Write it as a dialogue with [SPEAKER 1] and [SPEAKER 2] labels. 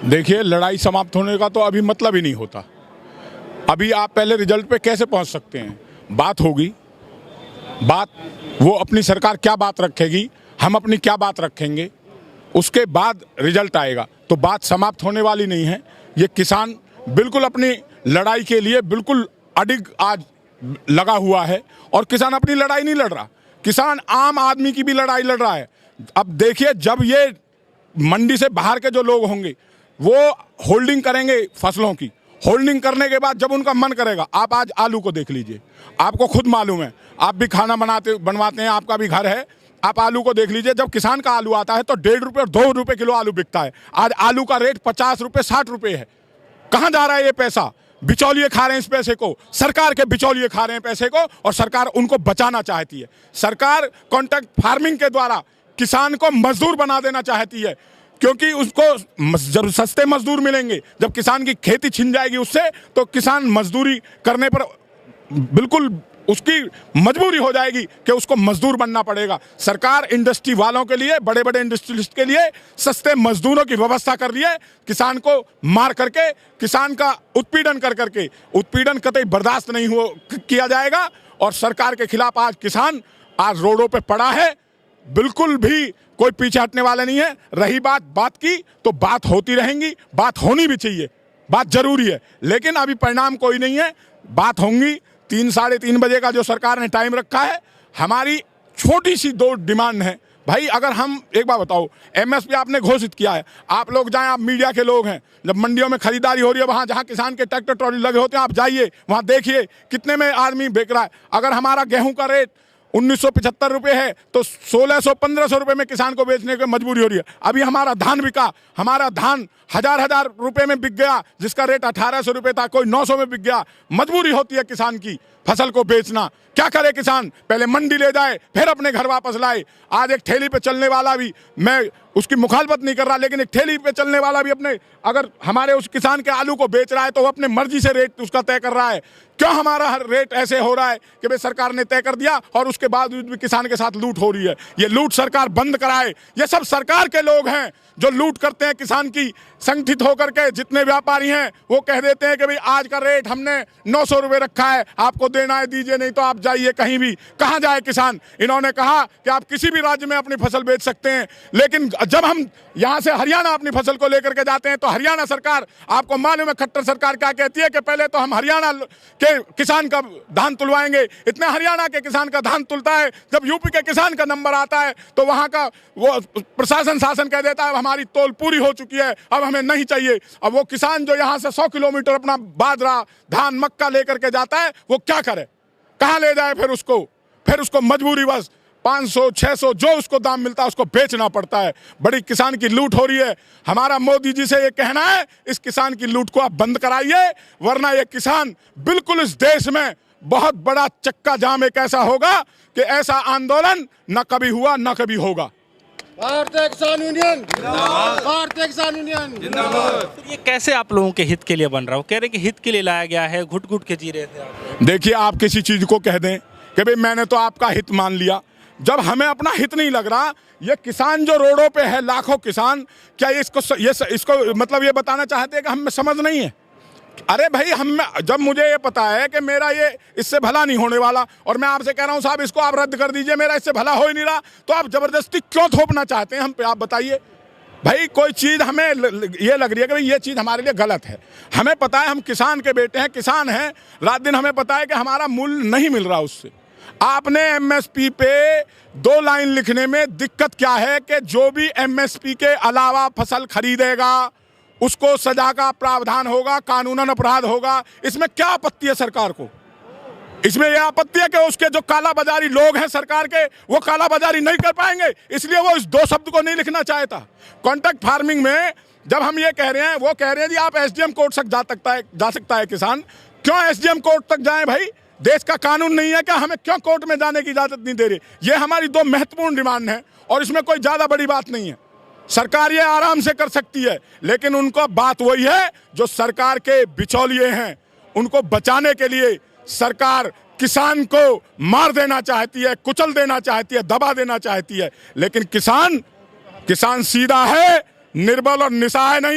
[SPEAKER 1] देखिए, लड़ाई समाप्त होने का तो अभी मतलब ही नहीं होता। अभी आप पहले रिजल्ट पे कैसे पहुंच सकते हैं? बात होगी, बात वो अपनी सरकार क्या बात रखेगी, हम अपनी क्या बात रखेंगे, उसके बाद रिजल्ट आएगा। तो बात समाप्त होने वाली नहीं है। ये किसान बिल्कुल अपनी लड़ाई के लिए बिल्कुल अडिग आज लगा हुआ है, और किसान अपनी लड़ाई नहीं लड़ रहा, किसान आम आदमी की भी लड़ाई लड़ रहा है। अब देखिए, जब ये मंडी से बाहर के जो लोग होंगे वो होल्डिंग करेंगे फसलों की, होल्डिंग करने के बाद जब उनका मन करेगा, आप आज आलू को देख लीजिए, आपको खुद मालूम है, आप भी खाना बनवाते हैं, आपका भी घर है, आप आलू को देख लीजिए। जब किसान का आलू आता है तो 1.5 रुपये और 2 रुपये किलो आलू बिकता है। आज आलू का रेट 50 रुपये 60 रुपये है। कहाँ जा रहा है ये पैसा? बिचौलिए खा रहे हैं इस पैसे को, सरकार के बिचौलिए खा रहे हैं पैसे को, और सरकार उनको बचाना चाहती है। सरकार कॉन्ट्रैक्ट फार्मिंग के द्वारा किसान को मजदूर बना देना चाहती है, क्योंकि उसको जब सस्ते मजदूर मिलेंगे, जब किसान की खेती छिन जाएगी उससे, तो किसान मजदूरी करने पर बिल्कुल उसकी मजबूरी हो जाएगी कि उसको मजदूर बनना पड़ेगा। सरकार इंडस्ट्री वालों के लिए, बड़े बड़े इंडस्ट्रियलिस्ट के लिए सस्ते मजदूरों की व्यवस्था कर रही है। किसान को मार करके, किसान का उत्पीड़न कर करके, उत्पीड़न कतई बर्दाश्त नहीं किया जाएगा। और सरकार के खिलाफ आज किसान आज रोडों पे पड़ा है, बिल्कुल भी कोई पीछे हटने वाला नहीं है। रही बात की, तो बात होती रहेंगी, बात होनी भी चाहिए, बात जरूरी है, लेकिन अभी परिणाम कोई नहीं है। बात होंगी 3 साढ़े 3 बजे का जो सरकार ने टाइम रखा है। हमारी छोटी सी 2 डिमांड है भाई। अगर हम, एक बात बताओ, एमएसपी आपने घोषित किया है, आप लोग जाएं, आप मीडिया के लोग हैं, जब मंडियों में खरीदारी हो रही है, वहां जहां किसान के ट्रैक्टर ट्रॉली लगे होते हैं, आप जाइए, वहां देखिए कितने में आदमी बेच रहा है। अगर हमारा गेहूं का रेट 1975 रुपये है तो 1600-1500 रुपये में किसान को बेचने की मजबूरी हो रही है। अभी हमारा धान बिका, हमारा धान हजार रुपये में बिक गया, जिसका रेट 1800 रुपये था, कोई 900 में बिक गया। मजबूरी होती है किसान की फसल को बेचना। क्या करे किसान? पहले मंडी ले जाए, फिर अपने घर वापस लाए। आज एक ठेली पे चलने वाला भी, मैं उसकी मुखालफत नहीं कर रहा, लेकिन एक ठेली पे चलने वाला भी अपने, अगर हमारे उस किसान के आलू को बेच रहा है तो वो अपने मर्जी से रेट उसका तय कर रहा है। क्यों हमारा हर रेट ऐसे हो रहा है कि भाई सरकार ने तय कर दिया और उसके बावजूद भी किसान के साथ लूट हो रही है? ये लूट सरकार बंद कराए। ये सब सरकार के लोग हैं जो लूट करते हैं किसान की। संगठित होकर के जितने व्यापारी हैं वो कह देते हैं कि भाई आज का रेट हमने 900 रुपये रखा है, आपको देना है दीजिए, नहीं तो आप जाइए कहीं भी। कहाँ जाए किसान? इन्होंने कहा कि आप किसी भी राज्य में अपनी फसल बेच सकते हैं, लेकिन जब हम यहाँ से हरियाणा अपनी फसल को लेकर के जाते हैं तो हरियाणा सरकार, आपको मालूम है खट्टर सरकार क्या कहती है कि पहले तो हम हरियाणा के किसान का धान तुलवाएंगे। इतने हरियाणा के किसान का धान तुलता है, जब यूपी के किसान का नंबर आता है तो वहाँ का वो प्रशासन शासन कह देता है हमारी तौल पूरी हो चुकी है, अब हमें नहीं चाहिए। अब वो किसान जो यहाँ से 100 किलोमीटर अपना बाजरा, धान, मक्का लेकर के जाता है, वो क्या करे? कहाँ ले जाए? फिर उसको मजबूरी बस 500-600 जो उसको दाम मिलता है उसको बेचना पड़ता है। बड़ी किसान की लूट हो रही है। हमारा मोदी जी से ये कहना है, इस किसान की लूट को आप बंद कराइए, वरना ये किसान बिल्कुल इस देश में बहुत बड़ा चक्का जाम एक ऐसा होगा कि ऐसा आंदोलन न कभी हुआ न कभी होगा।
[SPEAKER 2] भारतीय किसान यूनियन जिंदाबाद, भारतीय किसान यूनियन जिंदाबाद।
[SPEAKER 3] तो ये कैसे आप लोगों के हित के लिए बन रहा हो? कह रहे कि हित के लिए लाया गया है, घुट घुट के जी रहे थे आप।
[SPEAKER 1] देखिए, आप किसी चीज को कह दें कि भाई मैंने तो आपका हित मान लिया, जब हमें अपना हित नहीं लग रहा। ये किसान जो रोडों पे है, लाखों किसान, क्या इसको मतलब ये बताना चाहते हैं कि हमें समझ नहीं है? अरे भाई, जब मुझे ये पता है कि मेरा ये इससे भला नहीं होने वाला, और मैं आपसे कह रहा हूँ साहब इसको आप रद्द कर दीजिए, मेरा इससे भला हो ही नहीं रहा, तो आप जबरदस्ती क्यों थोपना चाहते हैं हम पे? आप बताइए भाई। कोई चीज़ हमें ये लग रही है कि भाई ये चीज़ हमारे लिए गलत है। हमें पता है हम किसान के बेटे हैं, किसान हैं, रात दिन हमें पता है कि हमारा मूल्य नहीं मिल रहा उससे। आपने एमएसपी पे 2 लाइन लिखने में दिक्कत क्या है कि जो भी एमएसपी के अलावा फसल खरीदेगा उसको सजा का प्रावधान होगा, कानूनन अपराध होगा। इसमें क्या आपत्ति है सरकार को? इसमें यह आपत्ति है कि उसके जो कालाबाजारी लोग हैं सरकार के, वो कालाबाजारी नहीं कर पाएंगे, इसलिए वो इस 2 शब्द को नहीं लिखना चाहता। कॉन्ट्रैक्ट फार्मिंग में जब हम ये कह रहे हैं, वो कह रहे हैं जी आप एसडीएम कोर्ट तक जा सकता है किसान। क्यों एसडीएम कोर्ट तक जाए भाई? देश का कानून नहीं है क्या? हमें क्यों कोर्ट में जाने की इजाजत नहीं दे रही? ये हमारी 2 महत्वपूर्ण डिमांड है, और इसमें कोई ज्यादा बड़ी बात नहीं है। सरकार ये आराम से कर सकती है, लेकिन उनको बात वही है जो सरकार के बिचौलिए हैं, उनको बचाने के लिए सरकार किसान को मार देना चाहती है, कुचल देना चाहती है, दबा देना चाहती है। लेकिन किसान सीधा है, निर्बल और निसहाय नहीं।